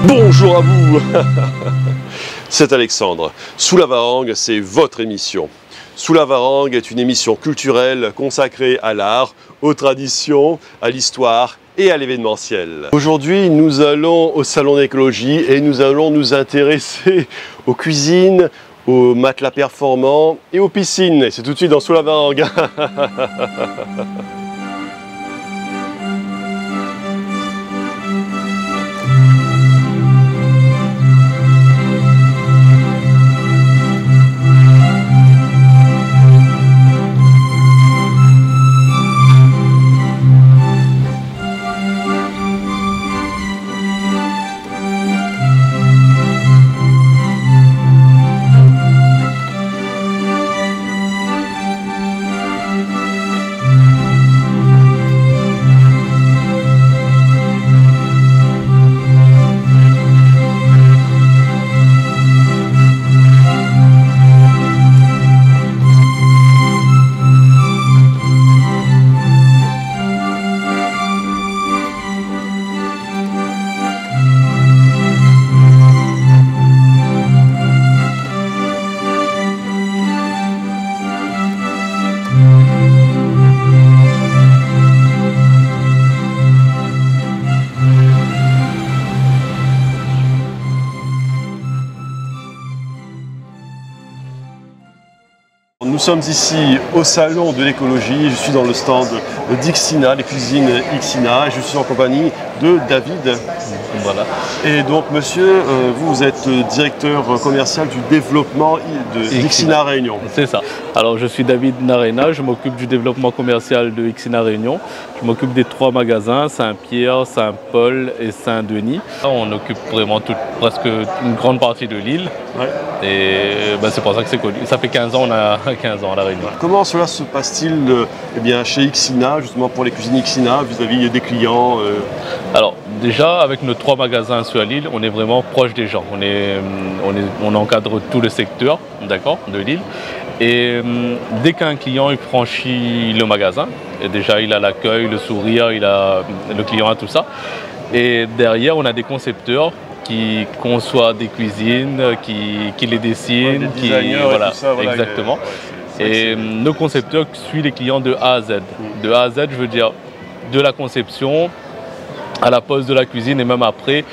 Bonjour à vous. C'est Alexandre. Sous la Varangue, c'est votre émission. Sous la Varangue est une émission culturelle consacrée à l'art, aux traditions, à l'histoire et à l'événementiel. Aujourd'hui, nous allons au salon d'écologie et nous allons nous intéresser aux cuisines, aux matelas performants et aux piscines. Et c'est tout de suite dans Sous la Varangue. Nous sommes ici au salon de l'écologie, je suis dans le stand d'Ixina, les cuisines Ixina, et je suis en compagnie de David. Voilà. Et donc monsieur, vous êtes directeur commercial du développement d'Ixina Réunion. C'est ça. Alors je suis David Narena, je m'occupe du développement commercial de Ixina Réunion. Je m'occupe des 3 magasins, Saint-Pierre, Saint-Paul et Saint-Denis. On occupe vraiment presque une grande partie de l'île. Ouais. Et c'est pour ça que c'est connu. Ça fait 15 ans, on a 15 ans à La Réunion. Comment cela se passe-t-il chez Ixina, justement pour les cuisines Ixina, vis-à-vis des clients Alors déjà, avec nos 3 magasins sur l'île, on est vraiment proche des gens. On encadre tout le secteur, d'accord, de l'île. Et dès qu'un client il franchit le magasin, et déjà il a l'accueil, le sourire, le client a tout ça. Et derrière, on a des concepteurs qui conçoivent des cuisines, qui les dessinent, voilà, tout ça, voilà, exactement. Et nos concepteurs suivent les clients de A à Z. De A à Z, je veux dire de la conception à la pose de la cuisine et même après,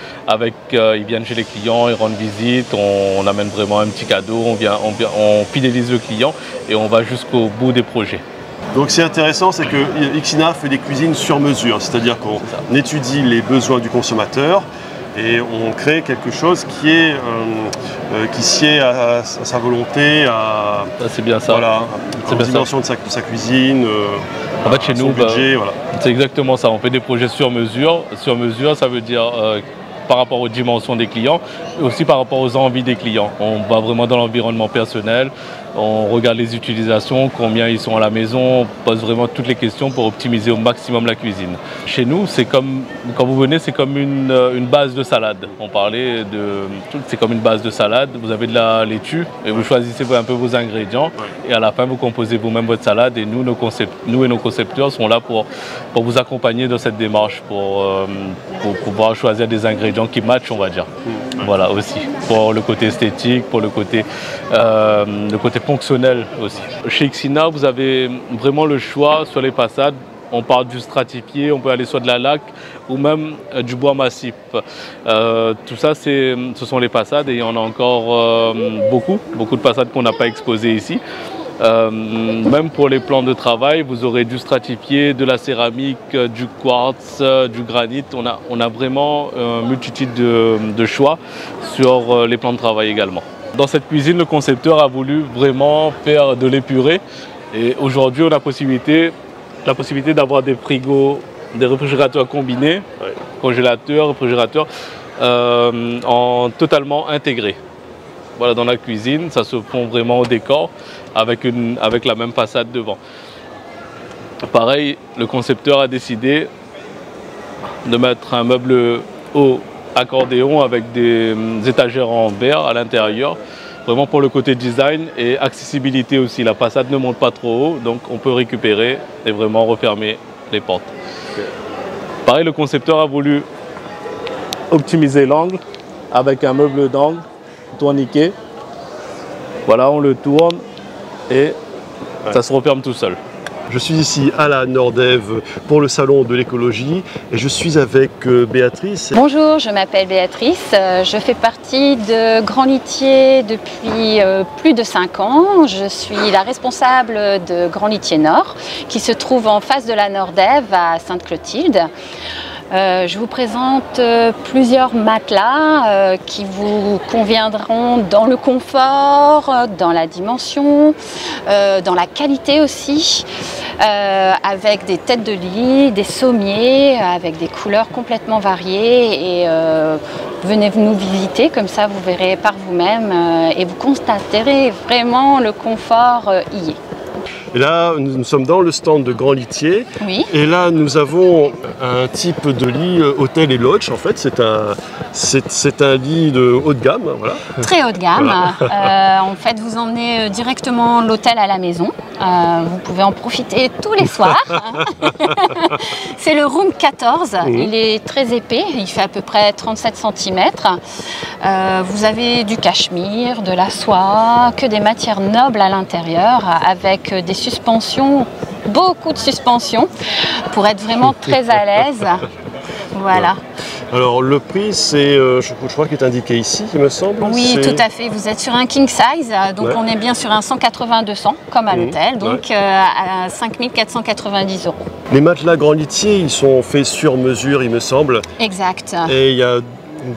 ils viennent chez les clients, ils rendent visite, on amène vraiment un petit cadeau, on fidélise le client et on va jusqu'au bout des projets. Donc c'est intéressant, c'est que Ixina fait des cuisines sur mesure, c'est-à-dire qu'on étudie les besoins du consommateur et on crée quelque chose qui sied à sa volonté, c'est bien ça. Voilà, à la dimension de sa cuisine, en fait, chez nous, budget, voilà. C'est exactement ça. On fait des projets sur mesure. Sur mesure, ça veut dire par rapport aux dimensions des clients, et aussi par rapport aux envies des clients. On va vraiment dans l'environnement personnel, on regarde les utilisations, combien ils sont à la maison, on pose vraiment toutes les questions pour optimiser au maximum la cuisine. Chez nous, c'est comme, quand vous venez, c'est comme une base de salade. On parlait c'est comme une base de salade, vous avez de la laitue et vous choisissez un peu vos ingrédients et à la fin vous composez vous-même votre salade et nous et nos concepteurs sont là pour vous accompagner dans cette démarche, pour pouvoir choisir des ingrédients qui matchent, on va dire. Voilà, aussi pour le côté esthétique, pour le côté fonctionnel aussi. Chez Ixina, vous avez vraiment le choix sur les façades. On part du stratifié, on peut aller sur de la laque ou même du bois massif. Tout ça, ce sont les façades et il y en a encore beaucoup de façades qu'on n'a pas exposées ici. Même pour les plans de travail, vous aurez du stratifié, de la céramique, du quartz, du granit. On a vraiment une multitude de choix sur les plans de travail également. Dans cette cuisine, le concepteur a voulu vraiment faire de l'épuré. Et aujourd'hui, on a la possibilité d'avoir des frigos, des réfrigérateurs combinés, congélateurs, réfrigérateurs, totalement intégrés. Voilà, dans la cuisine, ça se fond vraiment au décor avec la même façade devant. Pareil, le concepteur a décidé de mettre un meuble haut accordéon avec des étagères en verre à l'intérieur, vraiment pour le côté design et accessibilité aussi. La façade ne monte pas trop haut, donc on peut récupérer et vraiment refermer les portes. Okay. Pareil, le concepteur a voulu optimiser l'angle avec un meuble d'angle tourniquet. Voilà, on le tourne et ça se referme tout seul. Je suis ici à la Nordève pour le salon de l'écologie et je suis avec Béatrice. Bonjour, je m'appelle Béatrice, je fais partie de Grand Litier depuis plus de 5 ans. Je suis la responsable de Grand Litier Nord qui se trouve en face de la Nordève à Sainte-Clotilde. Je vous présente plusieurs matelas qui vous conviendront dans le confort, dans la dimension, dans la qualité aussi, avec des têtes de lit, des sommiers, avec des couleurs complètement variées. Et venez nous visiter, comme ça vous verrez par vous-même et vous constaterez vraiment le confort y est. Et là, nous sommes dans le stand de Grand Litier. Oui. Et là, nous avons un type de lit hôtel et lodge. En fait, c'est un lit de haut de gamme. Voilà. Très haut de gamme. Voilà. En fait, vous emmenez directement l'hôtel à la maison. Vous pouvez en profiter tous les soirs. C'est le room 14. Il est très épais. Il fait à peu près 37 cm. Vous avez du cachemire, de la soie, que des matières nobles à l'intérieur, avec des suspensions, beaucoup de suspensions, pour être vraiment très à l'aise. Voilà. Alors le prix, c'est, je crois qu'il est indiqué ici, il me semble. Oui, tout à fait. Vous êtes sur un king size, donc on est bien sur un 180-200 comme à l'hôtel, donc à 5 490 €. Les matelas Grand Litier, ils sont faits sur mesure, il me semble. Exact. Et il y a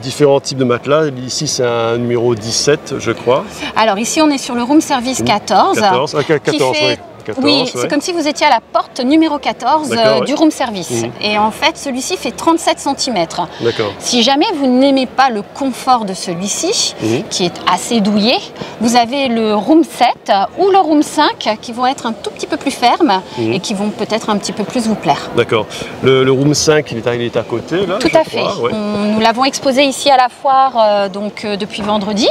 différents types de matelas. Ici, c'est un numéro 17, je crois. Alors ici, on est sur le room service 14. 14, qui fait... 14, oui, c'est comme si vous étiez à la porte numéro 14 du room service. Et en fait, celui-ci fait 37 cm. D'accord. Si jamais vous n'aimez pas le confort de celui-ci, qui est assez douillet, vous avez le room 7 ou le room 5 qui vont être un tout petit peu plus fermes et qui vont peut-être un petit peu plus vous plaire. D'accord. Le room 5, il est à côté, là. Tout à fait. Ouais. Nous l'avons exposé ici à la foire depuis vendredi.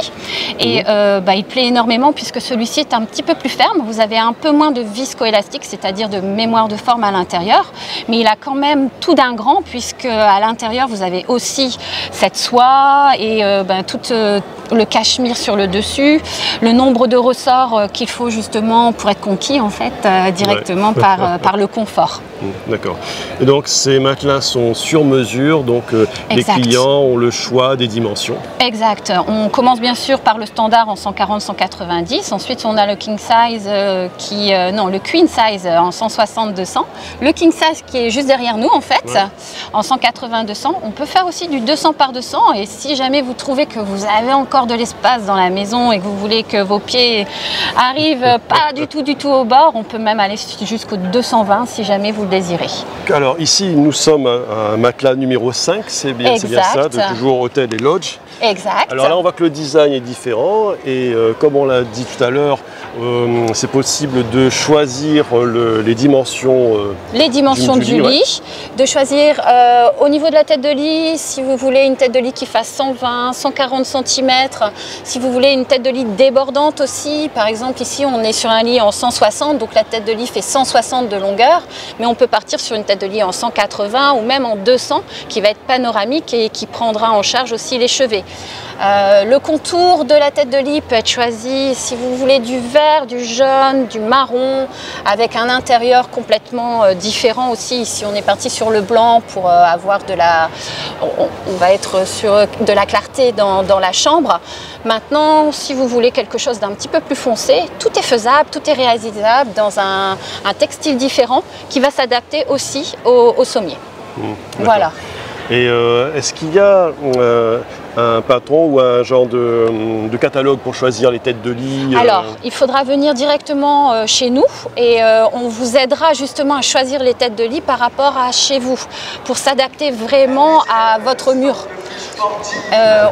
Et il plaît énormément puisque celui-ci est un petit peu plus ferme. Vous avez un peu moins de viscoélastique, c'est-à-dire de mémoire de forme à l'intérieur, mais il a quand même tout d'un grand puisque à l'intérieur vous avez aussi cette soie et tout le cachemire sur le dessus, le nombre de ressorts qu'il faut justement pour être conquis en fait directement par le confort. D'accord. Et donc ces matelas sont sur mesure, donc les clients ont le choix des dimensions. Exact. On commence bien sûr par le standard en 140-190, ensuite on a le king size le queen size en 160-200, le king size qui est juste derrière nous en fait, en 180-200. On peut faire aussi du 200 par 200 et si jamais vous trouvez que vous avez encore de l'espace dans la maison et que vous voulez que vos pieds arrivent pas du tout au bord, on peut même aller jusqu'au 220 si jamais vous le désirez. Alors ici nous sommes à un matelas numéro 5, c'est bien ça, de toujours hôtel et lodge. Exact. Alors là on voit que le design est différent et comme on l'a dit tout à l'heure, c'est possible de choisir les dimensions du lit, de choisir au niveau de la tête de lit, si vous voulez une tête de lit qui fasse 120, 140 cm, si vous voulez une tête de lit débordante aussi, par exemple ici on est sur un lit en 160, donc la tête de lit fait 160 de longueur, mais on peut partir sur une tête de lit en 180 ou même en 200 qui va être panoramique et qui prendra en charge aussi les chevets. Le contour de la tête de lit peut être choisi si vous voulez du vert, du jaune, du marron, avec un intérieur complètement différent aussi. Ici on est parti sur le blanc pour avoir on va être sur de la clarté dans la chambre. Maintenant, si vous voulez quelque chose d'un petit peu plus foncé, tout est faisable, tout est réalisable dans un textile différent qui va s'adapter aussi au sommier. Voilà. Et est-ce qu'il y a un patron ou un genre de catalogue pour choisir les têtes de lit? Alors, il faudra venir directement chez nous et on vous aidera justement à choisir les têtes de lit par rapport à chez vous, pour s'adapter vraiment à votre mur.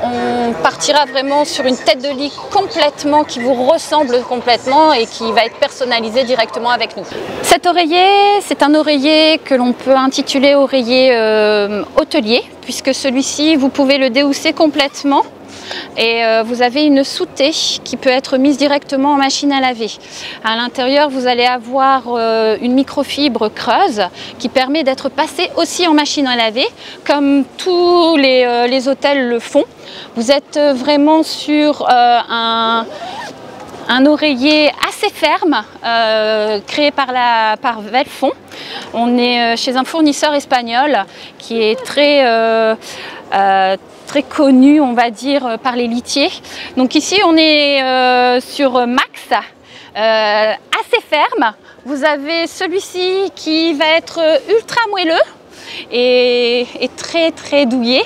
On partira vraiment sur une tête de lit complètement qui vous ressemble complètement et qui va être personnalisée directement avec nous. Cet oreiller, c'est un oreiller que l'on peut intituler oreiller hôtelier, puisque celui-ci, vous pouvez le déhousser complètement et vous avez une sous-thé qui peut être mise directement en machine à laver. À l'intérieur, vous allez avoir une microfibre creuse qui permet d'être passée aussi en machine à laver, comme tous les hôtels le font. Vous êtes vraiment sur un oreiller assez ferme, créé par Velfon. On est chez un fournisseur espagnol qui est très connu, on va dire, par les litiers. Donc ici, on est sur Max, assez ferme. Vous avez celui-ci qui va être ultra moelleux et très douillet.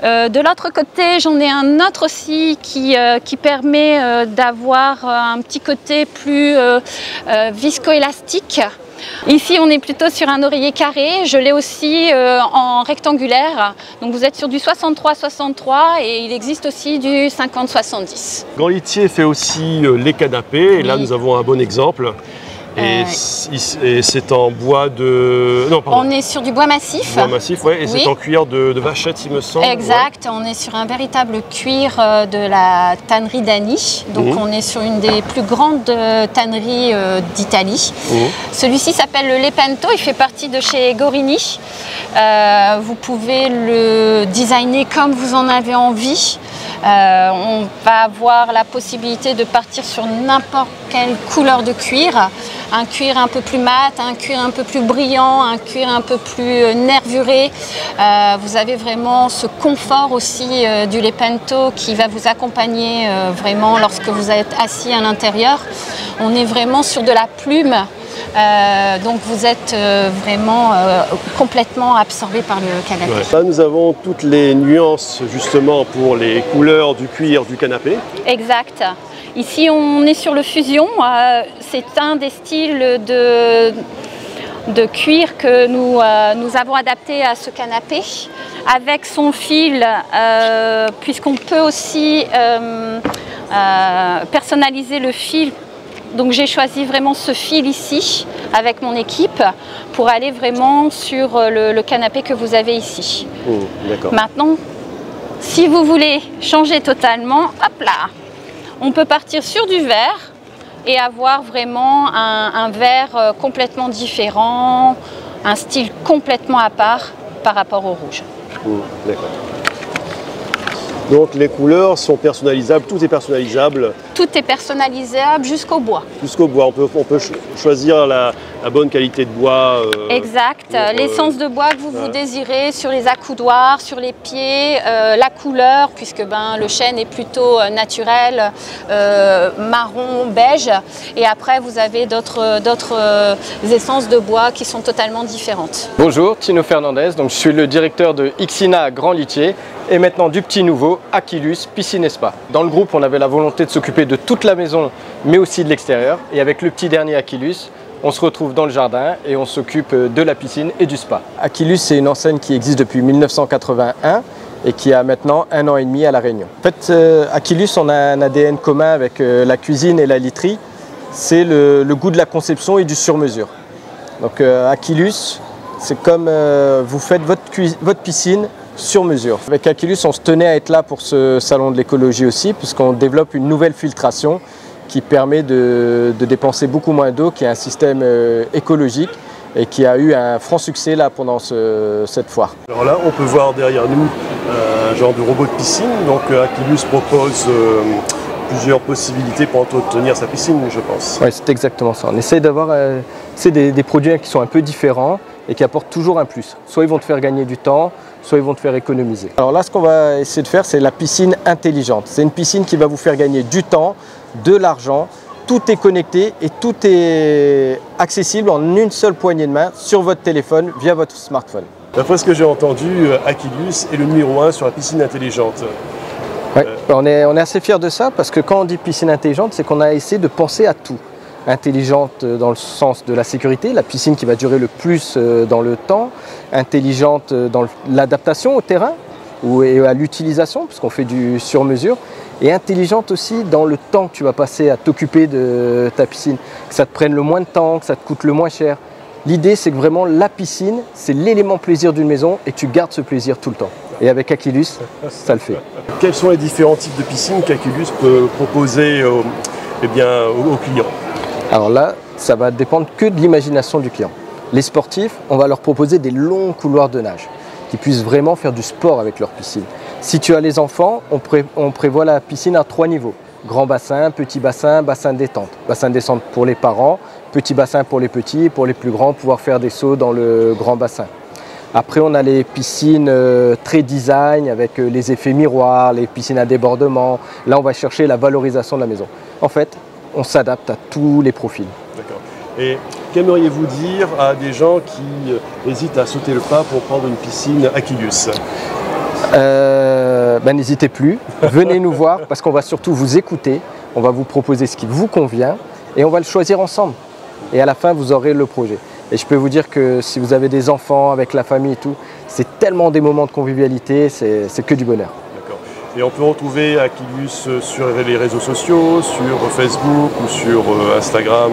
De l'autre côté, j'en ai un autre aussi qui permet d'avoir un petit côté plus viscoélastique. Ici, on est plutôt sur un oreiller carré. Je l'ai aussi en rectangulaire. Donc vous êtes sur du 63-63 et il existe aussi du 50-70. Grand Litier fait aussi les canapés. Et là, nous avons un bon exemple. Et c'est en bois de... Non, pardon. On est sur du bois massif. Bois massif, ouais. Et oui. C'est en cuir de vachette, il me semble. Exact. Ouais. On est sur un véritable cuir de la tannerie d'Ani. Donc on est sur une des plus grandes tanneries d'Italie. Celui-ci s'appelle le Lepento. Il fait partie de chez Gorini. Vous pouvez le designer comme vous en avez envie. On va avoir la possibilité de partir sur n'importe quelle couleur de cuir. Un cuir un peu plus mat, un cuir un peu plus brillant, un cuir un peu plus nervuré. Vous avez vraiment ce confort aussi du Lepento qui va vous accompagner vraiment lorsque vous êtes assis à l'intérieur. On est vraiment sur de la plume. Donc vous êtes vraiment complètement absorbé par le canapé. Ouais. Là, nous avons toutes les nuances justement pour les couleurs du cuir du canapé. Exact. Ici, on est sur le fusion. C'est un des styles de cuir que nous avons adapté à ce canapé. Avec son fil, puisqu'on peut aussi personnaliser le fil. Donc j'ai choisi vraiment ce fil ici avec mon équipe pour aller vraiment sur le canapé que vous avez ici. Maintenant, si vous voulez changer totalement, hop là, on peut partir sur du vert et avoir vraiment un vert complètement différent, un style complètement à part par rapport au rouge. D'accord. Donc les couleurs sont personnalisables, tout est personnalisable. Tout est personnalisable jusqu'au bois. Jusqu'au bois, on peut choisir la bonne qualité de bois. Exact, l'essence de bois que vous désirez sur les accoudoirs, sur les pieds, la couleur, puisque le chêne est plutôt naturel, marron, beige. Et après, vous avez d'autres essences de bois qui sont totalement différentes. Bonjour, Tino Fernandez, donc je suis le directeur de Ixina à Grand Litier. Et maintenant du petit nouveau, Aquilus Piscine et Spa. Dans le groupe, on avait la volonté de s'occuper de toute la maison, mais aussi de l'extérieur. Et avec le petit dernier Aquilus, on se retrouve dans le jardin et on s'occupe de la piscine et du spa. Aquilus, c'est une enseigne qui existe depuis 1981 et qui a maintenant 1 an et demi à La Réunion. En fait, Aquilus, on a un ADN commun avec la cuisine et la literie. C'est le goût de la conception et du sur-mesure. Donc Aquilus, c'est comme vous faites votre piscine sur mesure. Avec Aquilus, on se tenait à être là pour ce salon de l'écologie aussi, puisqu'on développe une nouvelle filtration qui permet de dépenser beaucoup moins d'eau, qui est un système écologique et qui a eu un franc succès là pendant cette foire. Alors là, on peut voir derrière nous un genre de robot de piscine. Donc Aquilus propose plusieurs possibilités pour entretenir sa piscine, je pense. Oui, c'est exactement ça. On essaie d'avoir des produits qui sont un peu différents et qui apportent toujours un plus. Soit ils vont te faire gagner du temps, soit ils vont te faire économiser. Alors là, ce qu'on va essayer de faire, c'est la piscine intelligente. C'est une piscine qui va vous faire gagner du temps, de l'argent. Tout est connecté et tout est accessible en une seule poignée de main sur votre téléphone via votre smartphone. D'après ce que j'ai entendu, Aquilus est le numéro 1 sur la piscine intelligente. Ouais, on est assez fiers de ça parce que quand on dit piscine intelligente, c'est qu'on a essayé de penser à tout. Intelligente dans le sens de la sécurité, la piscine qui va durer le plus dans le temps, intelligente dans l'adaptation au terrain et à l'utilisation, puisqu'on fait du sur-mesure, et intelligente aussi dans le temps que tu vas passer à t'occuper de ta piscine, que ça te prenne le moins de temps, que ça te coûte le moins cher. L'idée, c'est que vraiment la piscine, c'est l'élément plaisir d'une maison et tu gardes ce plaisir tout le temps. Et avec Aquilus, ça le fait. Quels sont les différents types de piscines qu'Aquilus peut proposer aux clients? Alors là, ça va dépendre que de l'imagination du client. Les sportifs, on va leur proposer des longs couloirs de nage, qui puissent vraiment faire du sport avec leur piscine. Si tu as les enfants, on prévoit la piscine à 3 niveaux. Grand bassin, petit bassin, bassin détente. Bassin détente pour les parents, petit bassin pour les petits, et pour les plus grands, pouvoir faire des sauts dans le grand bassin. Après, on a les piscines très design avec les effets miroirs, les piscines à débordement. Là, on va chercher la valorisation de la maison. En fait, on s'adapte à tous les profils. D'accord. Et qu'aimeriez-vous dire à des gens qui hésitent à sauter le pas pour prendre une piscine Aquilus? N'hésitez plus, venez nous voir parce qu'on va surtout vous écouter, on va vous proposer ce qui vous convient et on va le choisir ensemble. Et à la fin, vous aurez le projet. Et je peux vous dire que si vous avez des enfants avec la famille et tout, c'est tellement des moments de convivialité, c'est que du bonheur. D'accord. Et on peut retrouver Aquilus sur les réseaux sociaux, sur Facebook ou sur Instagram?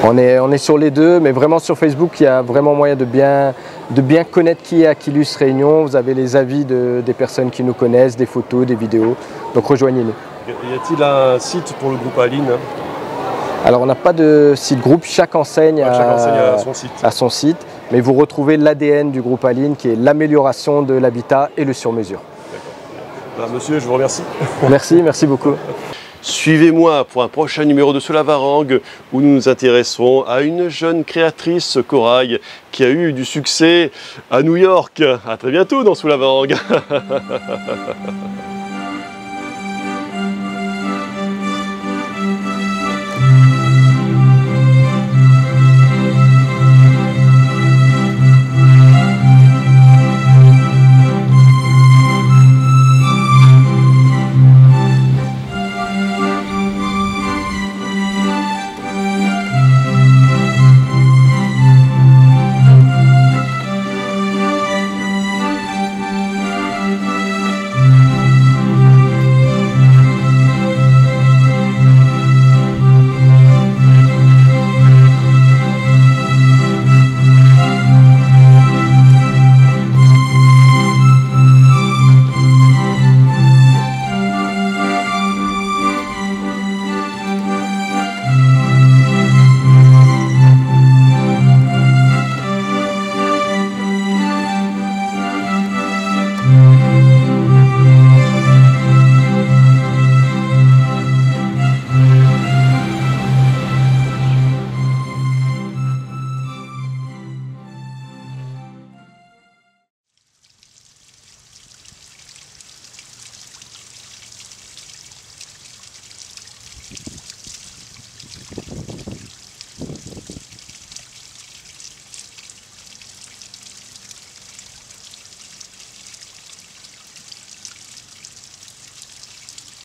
On est sur les deux, mais vraiment sur Facebook, il y a vraiment moyen de bien connaître qui est Aquilus Réunion. Vous avez les avis des personnes qui nous connaissent, des photos, des vidéos. Donc rejoignez-nous. Y a-t-il un site pour le groupe Aline? Alors on n'a pas de site groupe, chaque enseigne a son site. Mais vous retrouvez l'ADN du groupe Aline qui est l'amélioration de l'habitat et le sur-mesure. D'accord. Monsieur, je vous remercie. Merci beaucoup. Suivez-moi pour un prochain numéro de Sous la Varangue où nous nous intéresserons à une jeune créatrice, Corail, qui a eu du succès à New York. À très bientôt dans Sous la Varangue.